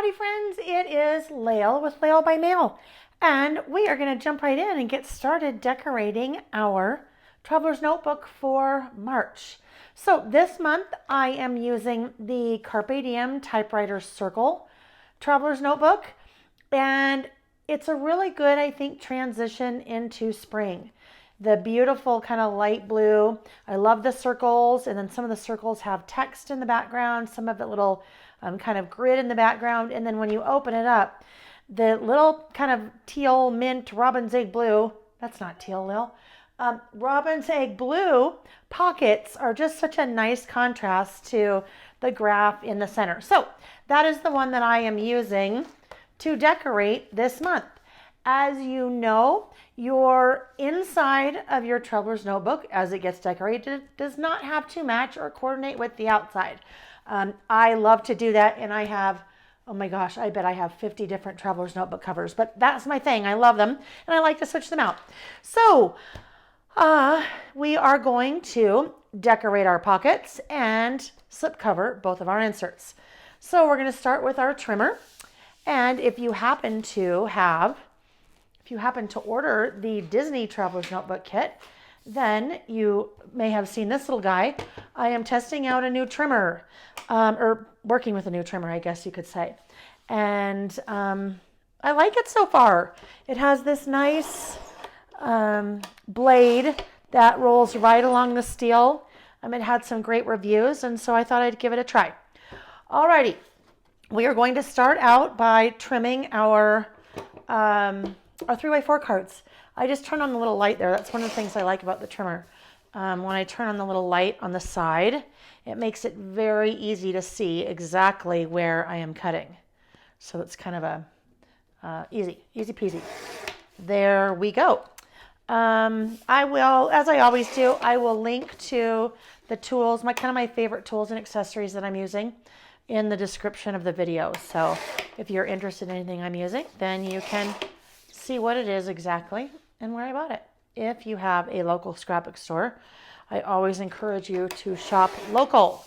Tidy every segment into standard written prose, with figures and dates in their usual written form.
Howdy friends, it is Layle with Layle by Mail, and we are going to jump right in and get started decorating our Traveler's Notebook for March. So this month I am using the Carpe Diem Typewriter Circle Traveler's Notebook, and it's a really good, I think, transition into spring. The beautiful kind of light blue. I love the circles, and then some of the circles have text in the background, some of it little kind of grid in the background, and then when you open it up, the little kind of teal mint robin's egg blue, that's not teal, Lil, robin's egg blue pockets are just such a nice contrast to the graph in the center. So that is the one that I am using to decorate this month. As you know, your inside of your Traveler's Notebook, as it gets decorated, does not have to match or coordinate with the outside. I love to do that, and I have, oh my gosh, I bet I have 50 different Traveler's Notebook covers, but that's my thing. I love them, and I like to switch them out. So we are going to decorate our pockets and slip cover both of our inserts. So we're going to start with our trimmer, and if you happen to order the Disney Traveler's Notebook kit, then you may have seen this little guy. I am testing out a new trimmer, or working with a new trimmer, I guess you could say. And I like it so far. It has this nice blade that rolls right along the steel. It had some great reviews, and so I thought I'd give it a try. Alrighty, we are going to start out by trimming our 3x4 cards. I just turn on the little light there. That's one of the things I like about the trimmer. When I turn on the little light on the side, it makes it very easy to see exactly where I am cutting. So it's kind of a easy peasy. There we go. I will, as I always do, I will link to the tools, my favorite tools and accessories that I'm using in the description of the video. So if you're interested in anything I'm using, then you can see what it is exactly and where I bought it. If you have a local scrapbook store, I always encourage you to shop local.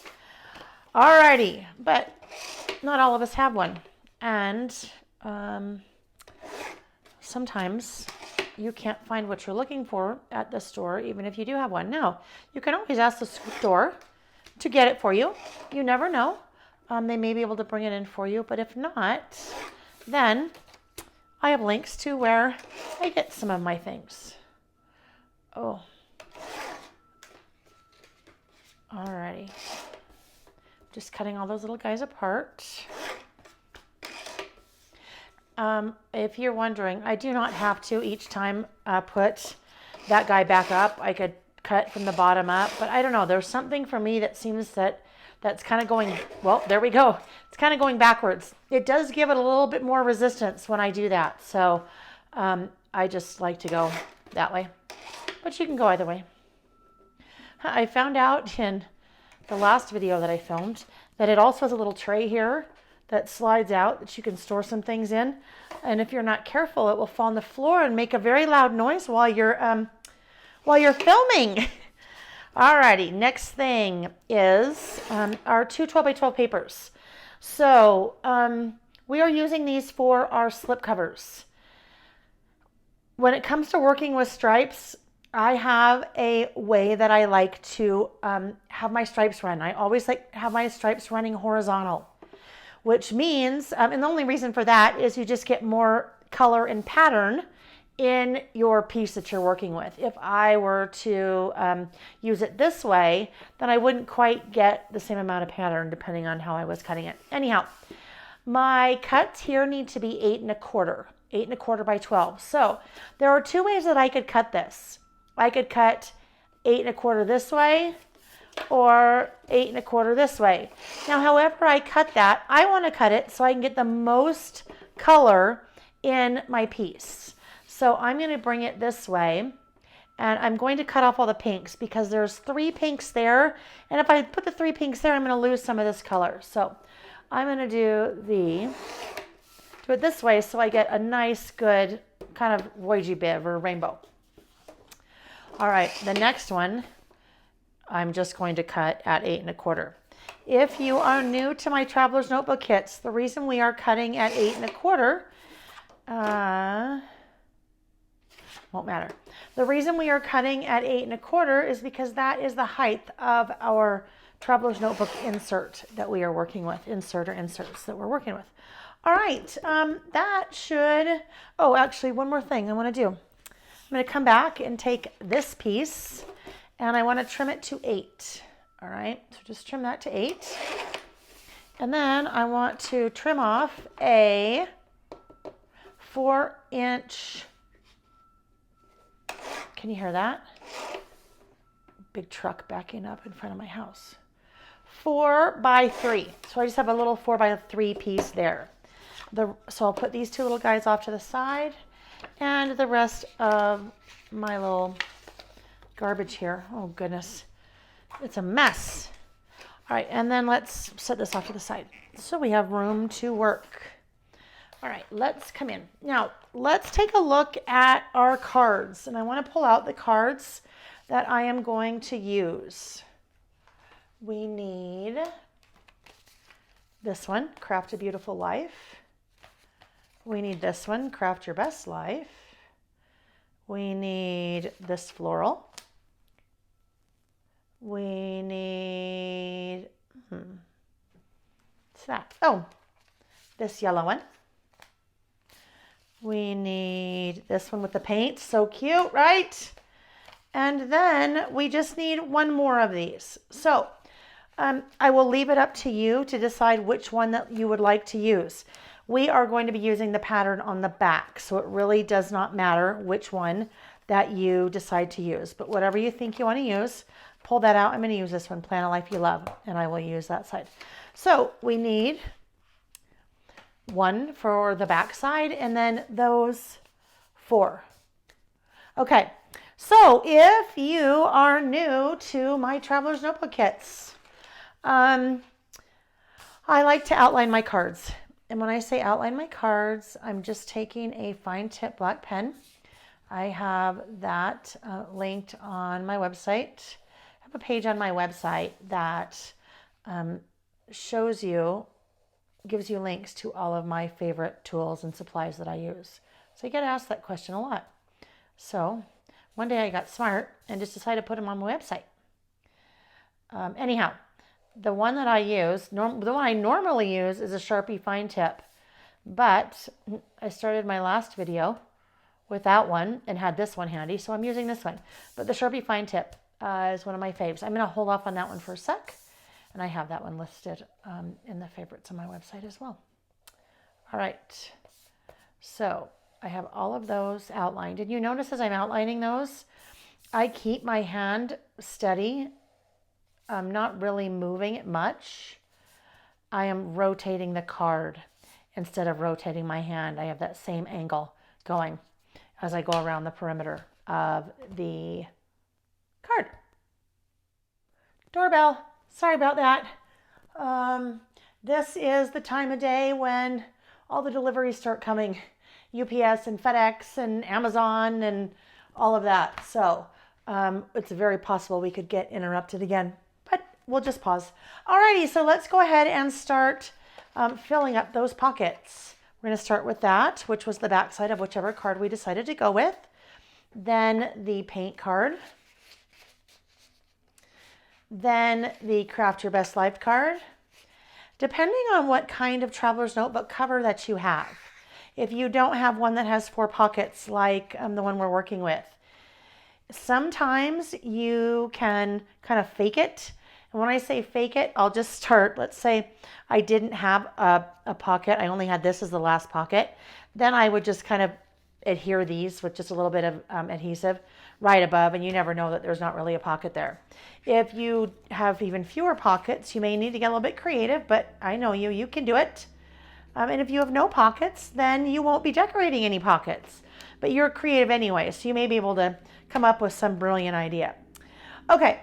Alrighty, but not all of us have one. And sometimes you can't find what you're looking for at the store, even if you do have one. Now, you can always ask the store to get it for you. You never know. They may be able to bring it in for you, but if not, then I have links to where I get some of my things. Oh. Alrighty. Just cutting all those little guys apart. If you're wondering, I do not have to each time put that guy back up. I could cut from the bottom up, but I don't know. There's something for me that seems that's kind of going, well, there we go. It's kind of going backwards. It does give it a little bit more resistance when I do that. So I just like to go that way, but you can go either way. I found out in the last video that I filmed that it also has a little tray here that slides out that you can store some things in. And if you're not careful, it will fall on the floor and make a very loud noise while you're filming. Alrighty, next thing is our two 12x12 papers. So we are using these for our slip covers. When it comes to working with stripes, I have a way that I like to have my stripes run. I always like to have my stripes running horizontal, which means, and the only reason for that is you just get more color and pattern in your piece that you're working with. If I were to use it this way, then I wouldn't quite get the same amount of pattern depending on how I was cutting it. Anyhow, my cuts here need to be 8 1/4 by 12. So there are two ways that I could cut this. I could cut 8 1/4 this way or 8 1/4 this way. Now, however I cut that, I want to cut it so I can get the most color in my piece. So I'm going to bring it this way, and I'm going to cut off all the pinks because there's 3 pinks there, and if I put the 3 pinks there, I'm going to lose some of this color. So I'm going to do it this way so I get a nice, good kind of roigi bib or rainbow. All right, the next one, I'm just going to cut at 8 1/4. If you are new to my Traveler's Notebook kits, the reason we are cutting at 8 1/4, won't matter. The reason we are cutting at 8 1/4 is because that is the height of our Traveler's Notebook insert that we are working with, inserts that we're working with. All right, that should, oh, actually one more thing I want to do. I'm going to come back and take this piece and I want to trim it to 8. All right, so just trim that to 8. And then I want to trim off a 4-inch, can you hear that? Big truck backing up in front of my house. 4x3. So I just have a little 4x3 piece there. So I'll put these two little guys off to the side and the rest of my little garbage here. Oh goodness, it's a mess. All right, and then let's set this off to the side so we have room to work. All right, let's come in. Now, let's take a look at our cards. And I want to pull out the cards that I am going to use. We need this one, Craft a Beautiful Life. We need this one, Craft Your Best Life. We need this floral. We need, what's that? Oh, this yellow one. We need this one with the paint. So cute, right? And then we just need one more of these. So I will leave it up to you to decide which one that you would like to use. We are going to be using the pattern on the back, so it really does not matter which one that you decide to use. But whatever you think you want to use, pull that out. I'm going to use this one, Plan a Life You Love, and I will use that side. So we need one for the back side and then those 4. Okay, so if you are new to my Traveler's Notebook kits, I like to outline my cards. And when I say outline my cards, I'm just taking a fine tip black pen. I have that linked on my website. I have a page on my website that gives you links to all of my favorite tools and supplies that I use. So I get asked that question a lot. So one day I got smart and just decided to put them on my website. Anyhow, the one that I use, the one I normally use is a Sharpie fine tip, but I started my last video with that one and had this one handy, so I'm using this one. But the Sharpie fine tip is one of my faves. I'm going to hold off on that one for a sec, and I have that one listed in the favorites on my website as well. All right, so I have all of those outlined, and you notice as I'm outlining those, I keep my hand steady. I'm not really moving it much. I am rotating the card instead of rotating my hand. I have that same angle going as I go around the perimeter of the card. Doorbell. Sorry about that. This is the time of day when all the deliveries start coming. UPS and FedEx and Amazon and all of that. So it's very possible we could get interrupted again. We'll just pause. Alrighty, so let's go ahead and start filling up those pockets. We're going to start with that, which was the back side of whichever card we decided to go with. Then the paint card. Then the Craft Your Best Life card. Depending on what kind of Traveler's Notebook cover that you have. If you don't have one that has 4 pockets like the one we're working with, sometimes you can kind of fake it. And when I say fake it, I'll just start. Let's say I didn't have a pocket. I only had this as the last pocket. Then I would just kind of adhere these with just a little bit of adhesive right above, and you never know that there's not really a pocket there. If you have even fewer pockets, you may need to get a little bit creative, but I know you can do it. And if you have no pockets, then you won't be decorating any pockets. But you're creative anyway, so you may be able to come up with some brilliant idea. Okay.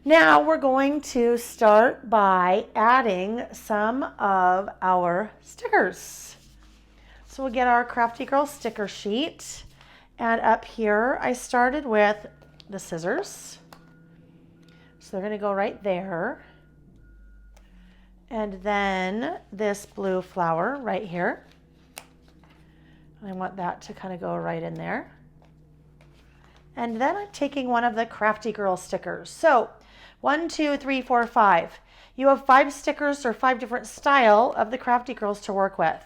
Now we're going to start by adding some of our stickers. So we'll get our Crafty Girl sticker sheet. And up here, I started with the scissors. So they're going to go right there. And then this blue flower right here. I want that to kind of go right in there. And then I'm taking one of the Crafty Girl stickers. So 1, 2, 3, 4, 5. You have 5 stickers or 5 different style of the Crafty Girls to work with.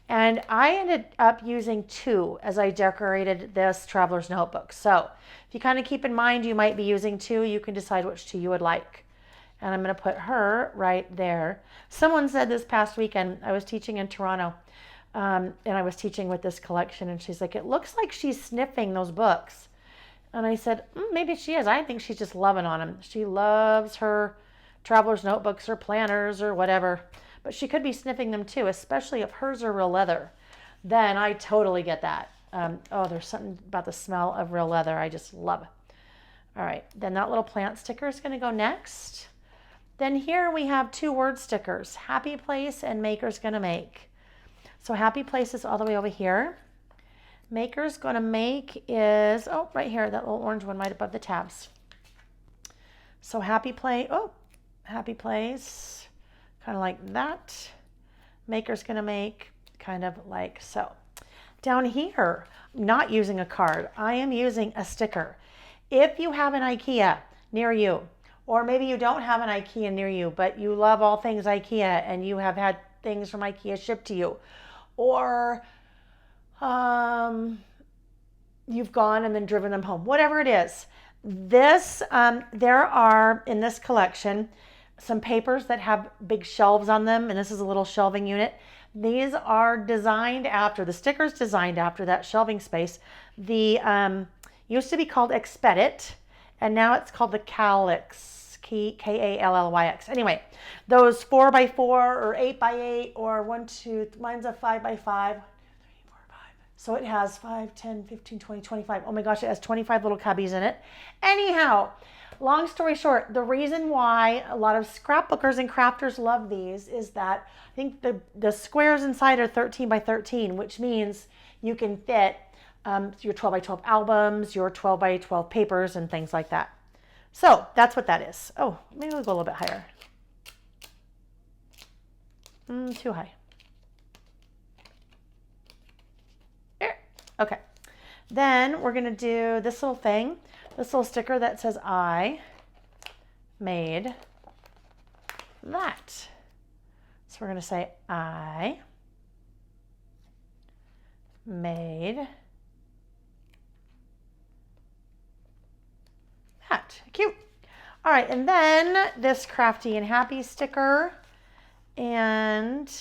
And I ended up using 2 as I decorated this traveler's notebook. So if you kind of keep in mind you might be using 2, you can decide which 2 you would like. And I'm going to put her right there. Someone said this past weekend, I was teaching in Toronto, and I was teaching with this collection, and she's like, it looks like she's sniffing those books. And I said, maybe she is. I think she's just loving on them. She loves her traveler's notebooks or planners or whatever. But she could be sniffing them too, especially if hers are real leather. Then I totally get that. There's something about the smell of real leather I just love. All right, then that little plant sticker is going to go next. Then here we have 2 word stickers, Happy Place and Maker's Gonna Make. So Happy Place is all the way over here. Maker's Gonna Make is, right here, that little orange one right above the tabs. So Happy Place, kind of like that. Maker's Gonna Make, kind of like so. Down here, I'm not using a card, I am using a sticker. If you have an IKEA near you, or maybe you don't have an IKEA near you, but you love all things IKEA and you have had things from IKEA shipped to you, or you've gone and then driven them home, whatever it is. There are in this collection some papers that have big shelves on them, and this is a little shelving unit. These are designed after, the stickers designed after that shelving space. The used to be called Expedit, and now it's called the Calyx, K-A-L-L-Y-X. Anyway, those 4x4 or 8x8 or mine's a 5x5. So it has 5, 10, 15, 20, 25. Oh my gosh, it has 25 little cubbies in it. Anyhow, long story short, the reason why a lot of scrapbookers and crafters love these is that I think the squares inside are 13 by 13, which means you can fit your 12 by 12 albums, your 12 by 12 papers, and things like that. So that's what that is. Oh, maybe we'll go a little bit higher. Too high. There. Okay. Then we're going to do this little thing, this little sticker that says, I made that. So we're going to say, I made that. Cute. All right, and then this Crafty and Happy sticker and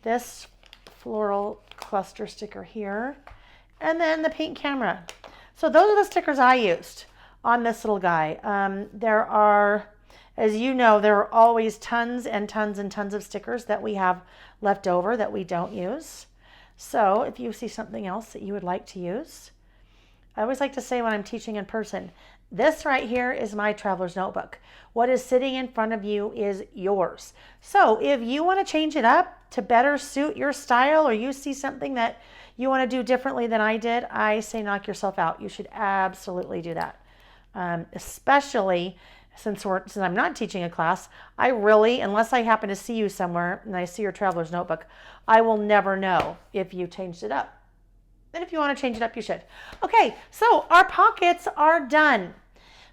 this floral cluster sticker here, and then the paint camera. So those are the stickers I used on this little guy. There are, as you know, there are always tons and tons and tons of stickers that we have left over that we don't use. So if you see something else that you would like to use, I always like to say when I'm teaching in person, this right here is my traveler's notebook. What is sitting in front of you is yours. So if you want to change it up to better suit your style, or you see something that you want to do differently than I did, I say knock yourself out. You should absolutely do that. Especially since I'm not teaching a class, I really, unless I happen to see you somewhere and I see your traveler's notebook, I will never know if you changed it up. And if you want to change it up, you should. Okay, so our pockets are done.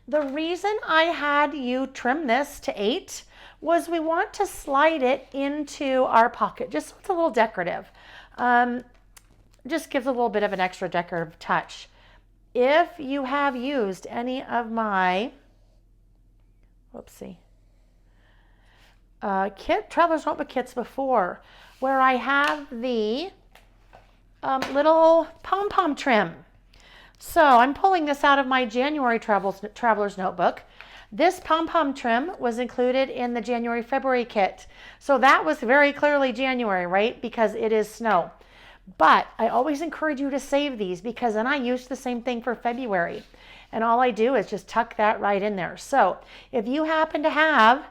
The reason I had you trim this to 8 was we want to slide it into our pocket, just so it's a little decorative. Just gives a little bit of an extra decorative touch. If you have used any of my, traveler's notebook kits before, where I have the little pom-pom trim. So I'm pulling this out of my January traveler's notebook. This pom-pom trim was included in the January-February kit. So that was very clearly January, right? Because it is snow. But I always encourage you to save these, because then I use the same thing for February. And all I do is just tuck that right in there. So if you happen to have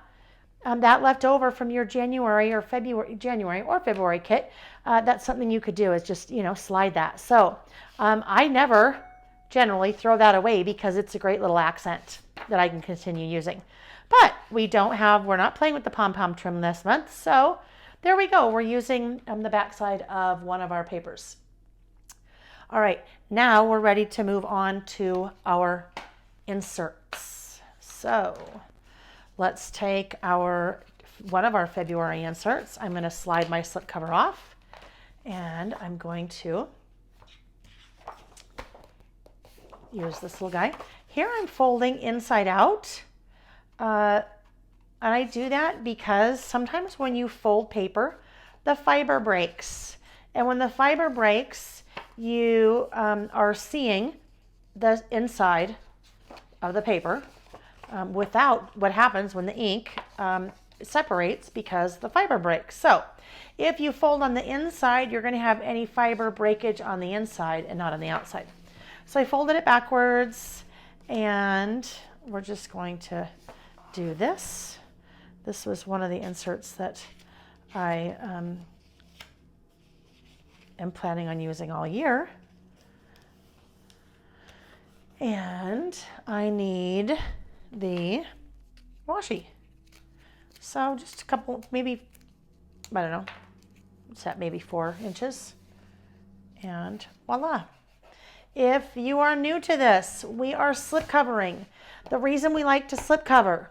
that left over from your January or February kit, that's something you could do, is just, slide that. So I never generally throw that away because it's a great little accent. that I can continue using. But we're not playing with the pom-pom trim this month, so there we go. We're using the backside of one of our papers. All right, now we're ready to move on to our inserts. So let's take one of our February inserts. I'm going to slide my slipcover off, and I'm going to use this little guy. Here I'm folding inside out. And I do that because sometimes when you fold paper, the fiber breaks. And when the fiber breaks, you are seeing the inside of the paper without what happens when the ink separates because the fiber breaks. So if you fold on the inside, you're going to have any fiber breakage on the inside and not on the outside. So I folded it backwards, and we're just going to do this. This was one of the inserts that I am planning on using all year. And I need the washi. So just a couple, maybe, I don't know, what's that, maybe 4 inches. And voila. If you are new to this, we are slip covering. The reason we like to slip cover,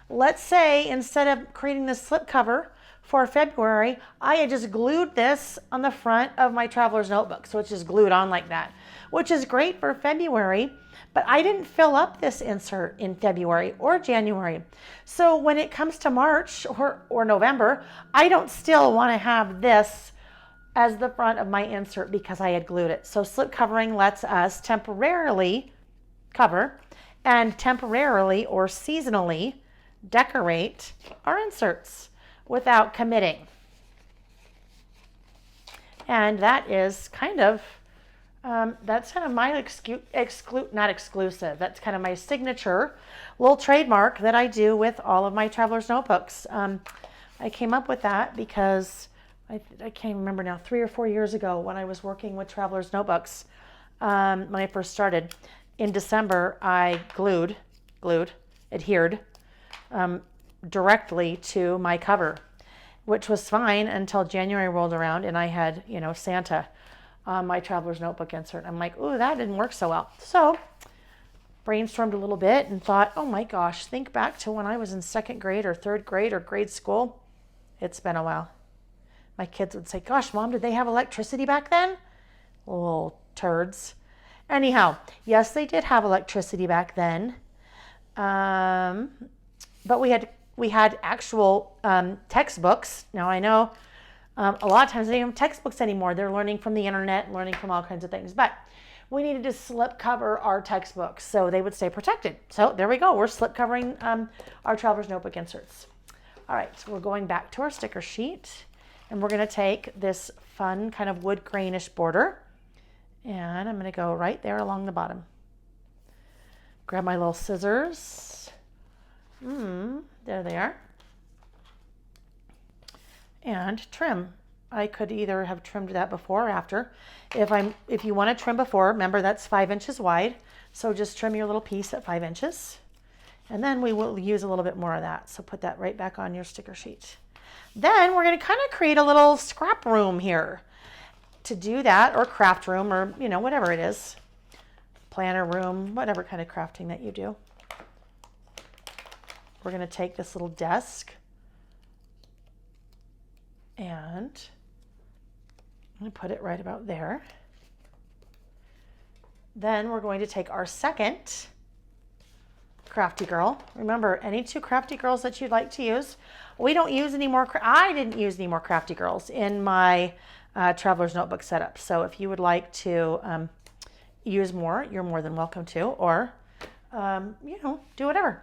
let's say instead of creating this slip cover for February, I had just glued this on the front of my traveler's notebook. So it's just glued on like that, which is great for February, but I didn't fill up this insert in February or January. So when it comes to March or November, I don't still want to have this as the front of my insert because I had glued it. So slip covering lets us temporarily cover and temporarily or seasonally decorate our inserts without committing. And that is kind of, that's kind of my not exclusive, that's kind of my signature little trademark that I do with all of my traveler's notebooks. I came up with that because I can't remember now, 3 or 4 years ago when I was working with traveler's notebooks, when I first started. In December, I adhered directly to my cover, which was fine until January rolled around and I had, Santa on my traveler's notebook insert. I'm like, ooh, that didn't work so well. So brainstormed a little bit and thought, oh my gosh, think back to when I was in 2nd grade or 3rd grade or grade school. It's been a while. My kids would say, gosh, Mom, did they have electricity back then? Little turds. Anyhow, yes, they did have electricity back then. But we had actual textbooks. Now I know a lot of times they don't have textbooks anymore. They're learning from the internet and learning from all kinds of things. But we needed to slip cover our textbooks so they would stay protected. So there we go. We're slip covering our traveler's notebook inserts. All right, so we're going back to our sticker sheet. And we're going to take this fun kind of wood grainish border, and I'm going to go right there along the bottom. Grab my little scissors. There they are. And trim. I could either have trimmed that before or after. If you want to trim before, remember that's 5 inches wide. So just trim your little piece at 5 inches. And then we will use a little bit more of that. So put that right back on your sticker sheet. Then we're going to kind of create a little scrap room here. To do that, or craft room, or whatever it is, planner room, whatever kind of crafting that you do. We're going to take this little desk and I'm going to put it right about there. Then we're going to take our second Crafty Girl. Remember, any 2 Crafty Girls that you'd like to use. We don't use any more, I didn't use any more Crafty Girls in my Traveler's Notebook setup. So if you would like to use more, you're more than welcome to, or, do whatever.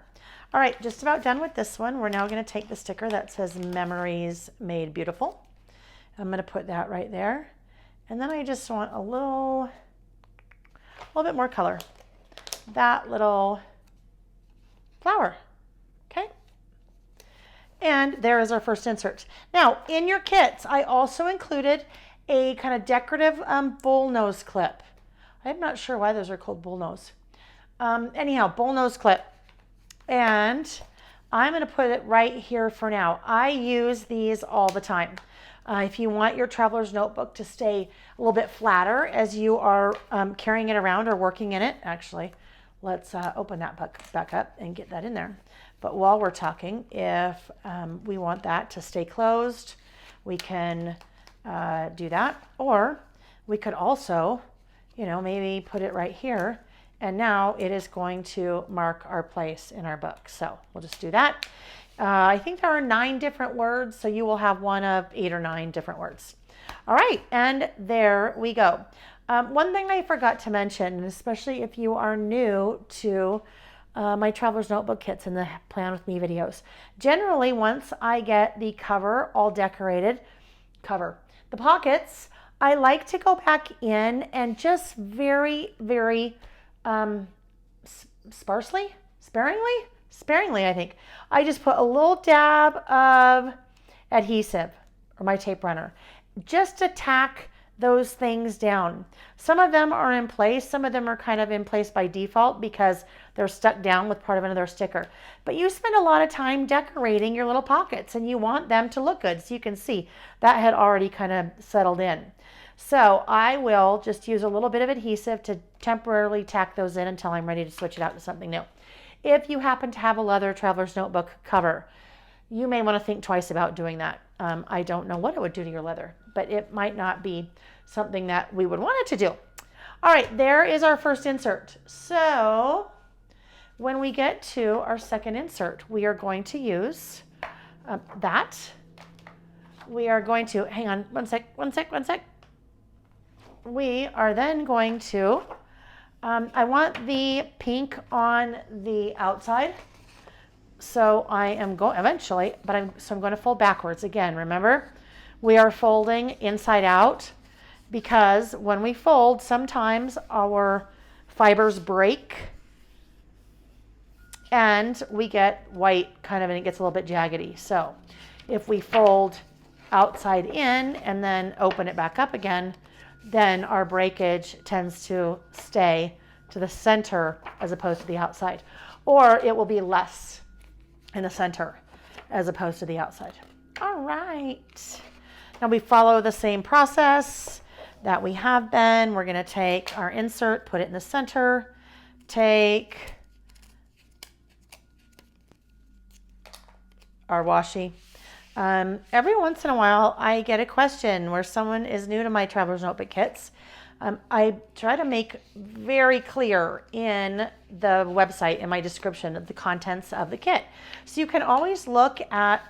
All right, just about done with this one. We're now going to take the sticker that says Memories Made Beautiful. I'm going to put that right there. And then I just want a little bit more color. That little flower. Okay. And there is our first insert. Now, in your kits, I also included a kind of decorative bull nose clip. I'm not sure why those are called bull nose. Anyhow, bull nose clip. And I'm going to put it right here for now. I use these all the time. If you want your traveler's notebook to stay a little bit flatter as you are carrying it around or working in it, actually, let's open that back up and get that in there. But while we're talking, if we want that to stay closed, we can do that. Or we could also, maybe put it right here. And now it is going to mark our place in our book. So we'll just do that. I think there are 9 different words, so you will have one of 8 or 9 different words. All right, and there we go. One thing I forgot to mention, and especially if you are new to my Traveler's Notebook kits and the Plan With Me videos, generally once I get the cover all decorated, the pockets, I like to go back in and just very, very sparingly, I think. I just put a little dab of adhesive or my tape runner just to tack those things down. Some of them are in place. Some of them are kind of in place by default because they're stuck down with part of another sticker. But you spend a lot of time decorating your little pockets and you want them to look good. So you can see that had already kind of settled in. So I will just use a little bit of adhesive to temporarily tack those in until I'm ready to switch it out to something new. If you happen to have a leather Traveler's Notebook cover, you may want to think twice about doing that. I don't know what it would do to your leather, but it might not be something that we would want it to do. All right, there is our first insert. So when we get to our second insert, we are going to use that. We are going to, hang on, one sec. We are then going to, I want the pink on the outside. So I am going eventually, but I'm going to fold backwards again. Remember, we are folding inside out because when we fold, sometimes our fibers break and we get white kind of, and it gets a little bit jaggedy. So if we fold outside in and then open it back up again, then our breakage tends to stay to the center as opposed to the outside, or it will be less in the center as opposed to the outside. All right. Now we follow the same process that we have been. We're going to take our insert, put it in the center, take our washi. Every once in a while, I get a question where someone is new to my Traveler's Notebook kits. I try to make very clear in the website, in my description, of the contents of the kit. So you can always look at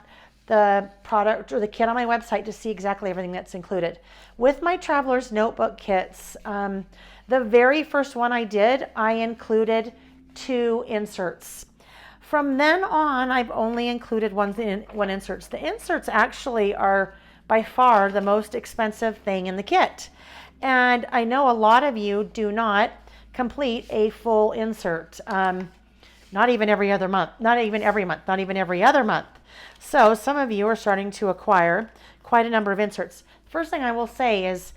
the product or the kit on my website to see exactly everything that's included. With my Traveler's Notebook kits, the very first one I did, I included 2 inserts. From then on, I've only included one inserts. The inserts actually are by far the most expensive thing in the kit. And I know a lot of you do not complete a full insert. Not even every other month, not even every month, not even every other month. So some of you are starting to acquire quite a number of inserts. First thing I will say is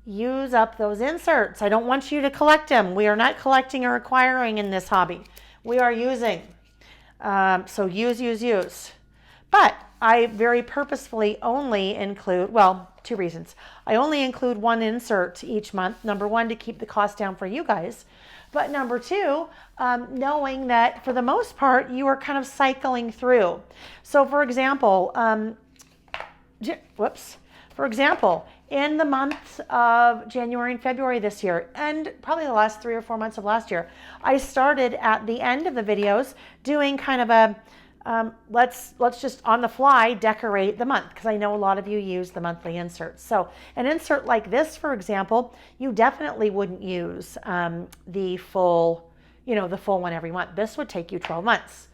use up those inserts. I don't want you to collect them. We are not collecting or acquiring in this hobby. We are using. So use. But I very purposefully only include, well, 2 reasons. I only include 1 insert each month. Number 1, to keep the cost down for you guys. But number 2, knowing that for the most part, you are kind of cycling through. So for example, in the months of January and February this year, and probably the last 3 or 4 months of last year, I started at the end of the videos doing kind of a let's just on the fly decorate the month, because I know a lot of you use the monthly inserts. So an insert like this, for example, you definitely wouldn't use the full one every month. This would take you 12 months.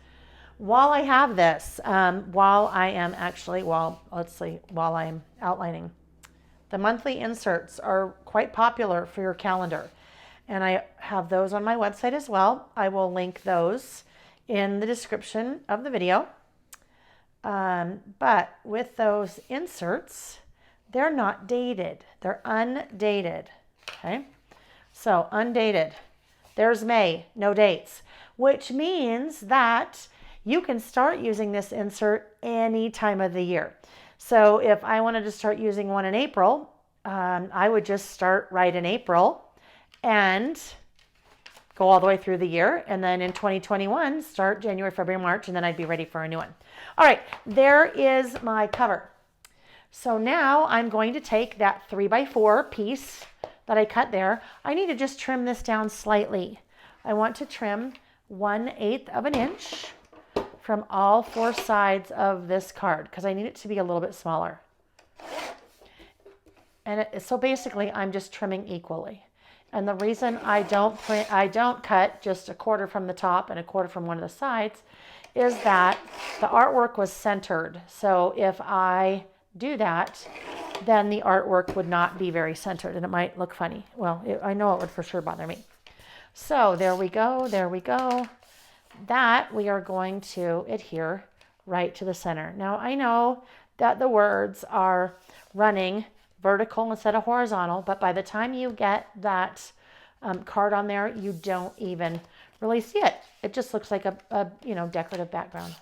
While I have this, while I'm outlining, the monthly inserts are quite popular for your calendar. And I have those on my website as well. I will link those in the description of the video. But with those inserts, they're not dated. They're undated. Okay? So undated. There's May, no dates, which means that you can start using this insert any time of the year. So if I wanted to start using one in April, I would just start right in April and go all the way through the year. And then in 2021, start January, February, March, and then I'd be ready for a new one. All right, there is my cover. So now I'm going to take that 3x4 piece that I cut there. I need to just trim this down slightly. I want to trim 1/8 of an inch from all 4 sides of this card because I need it to be a little bit smaller. And so basically I'm just trimming equally. And the reason I don't cut just 1/4 from the top and 1/4 from one of the sides is that the artwork was centered. So if I do that, then the artwork would not be very centered and it might look funny. Well, I know it would for sure bother me. So there we go, there we go. That we are going to adhere right to the center. Now I know that the words are running vertical instead of horizontal, but by the time you get that card on there, you don't even really see it. It just looks like a decorative background.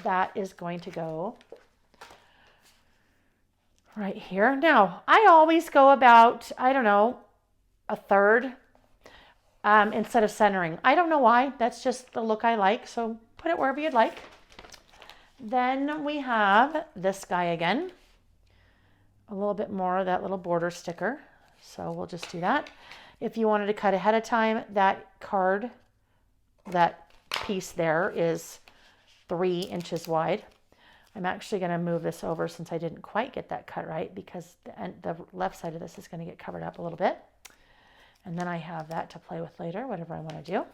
That is going to go right here. Now, I always go about, I don't know, 1/3 instead of centering. I don't know why. That's just the look I like. So put it wherever you'd like. Then we have this guy again. A little bit more of that little border sticker. So we'll just do that. If you wanted to cut ahead of time, that card, that piece there is 3 inches wide. I'm actually going to move this over since I didn't quite get that cut right because the left side of this is going to get covered up a little bit. And then I have that to play with later, whatever I want to do.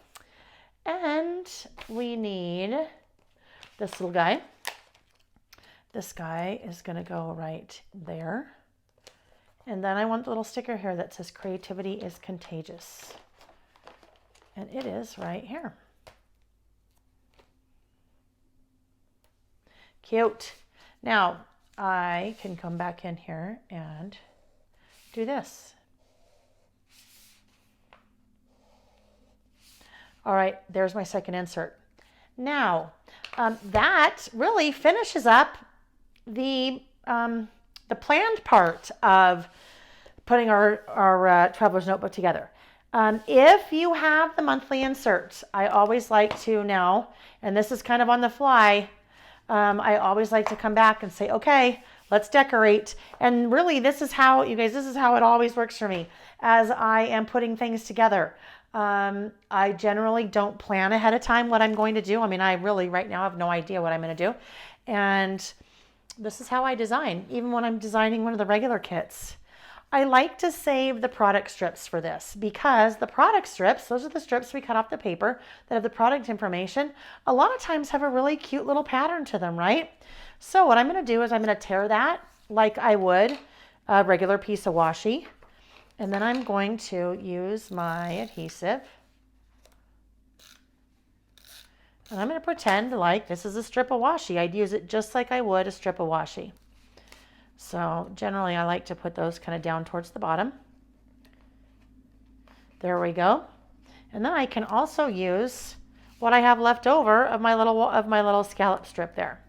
And we need this little guy. This guy is going to go right there. And then I want the little sticker here that says creativity is contagious. And it is right here. Cute. Now I can come back in here and do this. All right, there's my second insert. Now that really finishes up the planned part of putting our Traveler's Notebook together. If you have the monthly inserts, I always like to now, and this is kind of on the fly, I always like to come back and say, okay, let's decorate. And really, this is how, you guys, this is how it always works for me as I am putting things together. I generally don't plan ahead of time what I'm going to do. I mean, I really right now have no idea what I'm going to do. And this is how I design, even when I'm designing one of the regular kits. I like to save the product strips for this because the product strips, those are the strips we cut off the paper that have the product information, a lot of times have a really cute little pattern to them, right? So what I'm going to do is I'm going to tear that like I would a regular piece of washi. And then I'm going to use my adhesive. And I'm going to pretend like this is a strip of washi. I'd use it just like I would a strip of washi. So generally I like to put those kind of down towards the bottom. There we go. And then I can also use what I have left over of my little scallop strip there.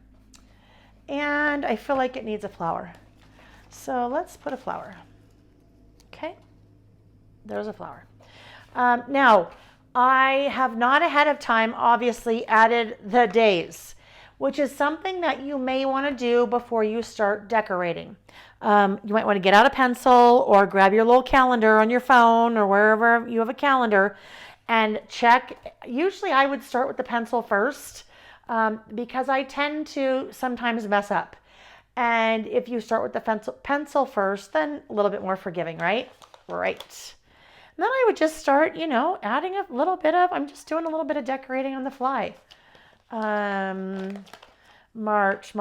And I feel like it needs a flower. So let's put a flower. Okay, there's a flower. Now, I have not ahead of time obviously added the days, which is something that you may want to do before you start decorating. You might want to get out a pencil or grab your little calendar on your phone or wherever you have a calendar and check. Usually I would start with the pencil first because I tend to sometimes mess up. And if you start with the pencil first, then a little bit more forgiving, right? Right. And then I would just start, adding a little bit of, I'm just doing a little bit of decorating on the fly. March.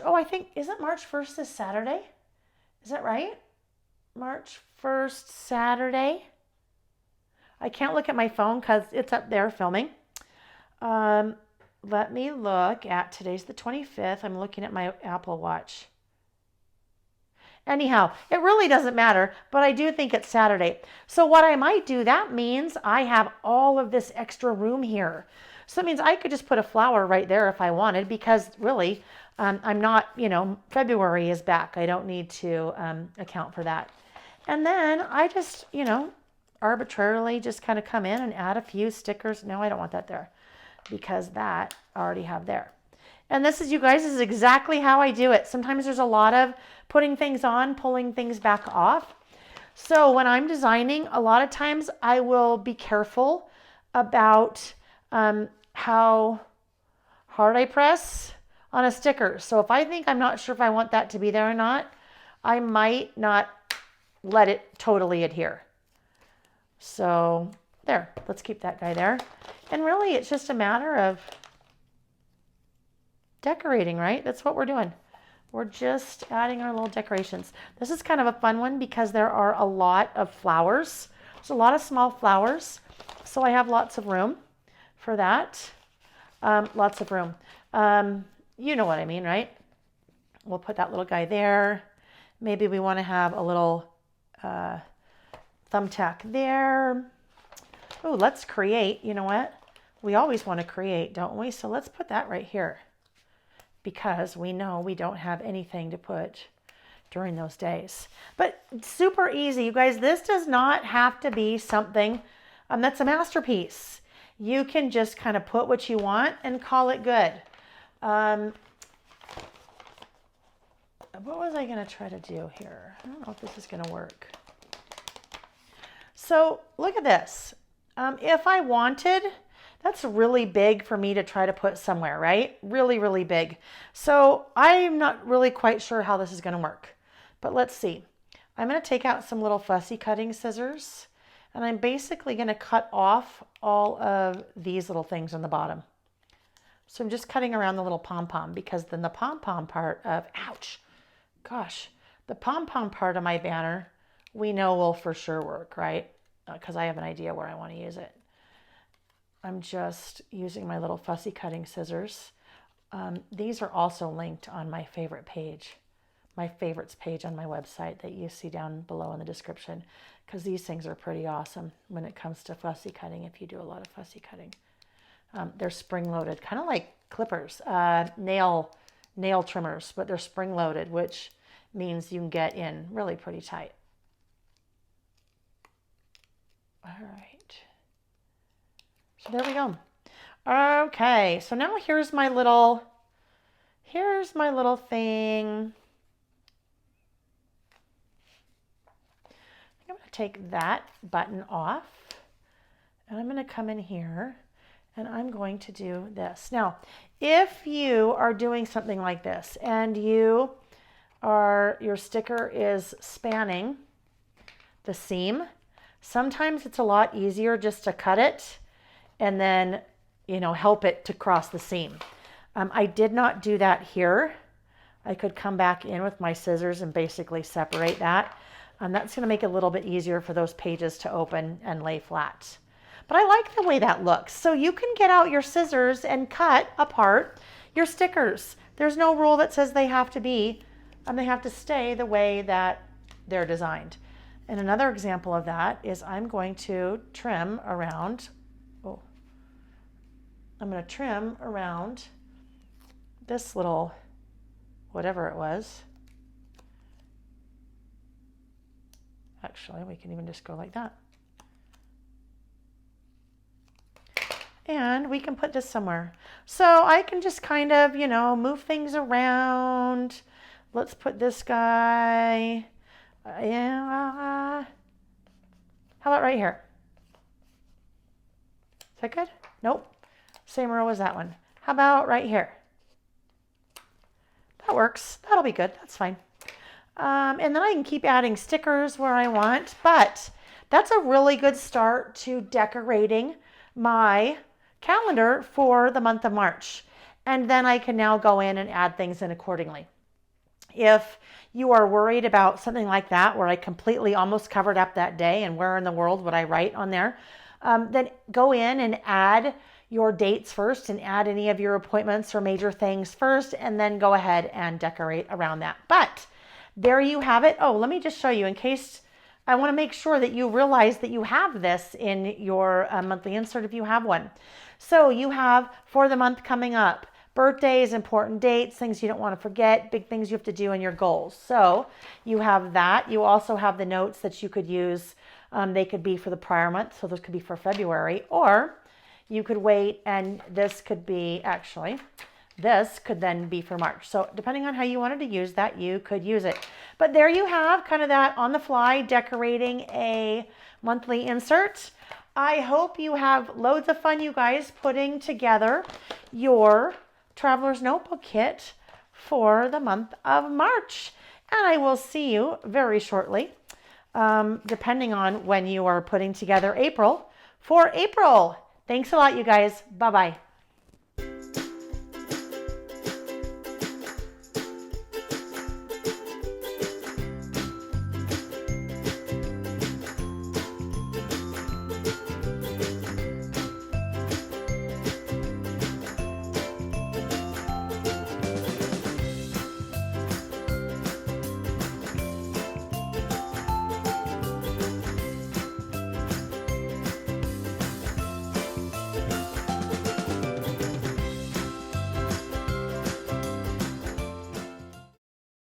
Oh, I think, isn't March 1st this Saturday? Is that right? March 1st, Saturday. I can't look at my phone because it's up there filming. Let me look at, today's the 25th. I'm looking at my Apple Watch. Anyhow, it really doesn't matter, but I do think it's Saturday. So what I might do, that means I have all of this extra room here. So that means I could just put a flower right there if I wanted, because really, I'm not, February is back. I don't need to account for that. And then I just, arbitrarily just kind of come in and add a few stickers. No, I don't want that there because that I already have there. And this is, you guys, this is exactly how I do it. Sometimes there's a lot of putting things on, pulling things back off. So when I'm designing, a lot of times I will be careful about how hard I press on a sticker. So if I think I'm not sure if I want that to be there or not, I might not let it totally adhere. So there, let's keep that guy there. And really it's just a matter of decorating, right? That's what we're doing. We're just adding our little decorations. This is kind of a fun one because there are a lot of flowers. There's a lot of small flowers. So I have lots of room for that. Lots of room. You know what I mean, right? We'll put that little guy there. Maybe we want to have a little thumbtack there. Oh, let's create. You know what? We always want to create, don't we? So let's put that right here, because we know we don't have anything to put during those days. But super easy, you guys. This does not have to be something that's a masterpiece. You can just kind of put what you want and call it good. What was I going to try to do here? I don't know if this is going to work. So look at this. If I wanted, that's really big for me to try to put somewhere, right? Really, really big. So I'm not really quite sure how this is going to work, but let's see. I'm going to take out some little fussy cutting scissors, and I'm basically going to cut off all of these little things on the bottom. So I'm just cutting around the little pom-pom, because then the pom-pom part of, ouch, gosh, the pom-pom part of my banner, we know will for sure work, right? Because I have an idea where I want to use it. I'm just using my little fussy cutting scissors. These are also linked on my favorite page, my favorites page on my website that you see down below in the description, because these things are pretty awesome when it comes to fussy cutting, if you do a lot of fussy cutting. They're spring-loaded, kind of like clippers, nail trimmers, but they're spring-loaded, which means you can get in really pretty tight. All right. So there we go. Okay, so now here's my little thing. I'm going to take that button off, and I'm going to come in here, and I'm going to do this. Now, if you are doing something like this and your sticker is spanning the seam, sometimes it's a lot easier just to cut it and then, help it to cross the seam. I did not do that here. I could come back in with my scissors and basically separate that. That's going to make it a little bit easier for those pages to open and lay flat. But I like the way that looks. So you can get out your scissors and cut apart your stickers. There's no rule that says they have to stay the way that they're designed. And another example of that is I'm going to trim around, this little, whatever it was. Actually, we can even just go like that. And we can put this somewhere. So I can just kind of, move things around. Let's put this guy. How about right here? Is that good? Nope. Same row as that one. How about right here? That works. That'll be good. That's fine. And then I can keep adding stickers where I want, but that's a really good start to decorating my calendar for the month of March. And then I can now go in and add things in accordingly. If you are worried about something like that, where I completely almost covered up that day and where in the world would I write on there, then go in and add your dates first and add any of your appointments or major things first, and then go ahead and decorate around that. But there you have it. Oh, let me just show you in case I want to make sure that you realize that you have this in your monthly insert if you have one. So you have for the month coming up, birthdays, important dates, things you don't want to forget, big things you have to do in your goals. So you have that. You also have the notes that you could use. They could be for the prior month, so those could be for February, or you could wait and this could be this could then be for March. So depending on how you wanted to use that, you could use it. But there you have kind of that on the fly decorating a monthly insert. I hope you have loads of fun, you guys, putting together your Traveler's Notebook kit for the month of March. And I will see you very shortly, depending on when you are putting together April, for April. Thanks a lot, you guys. Bye-bye.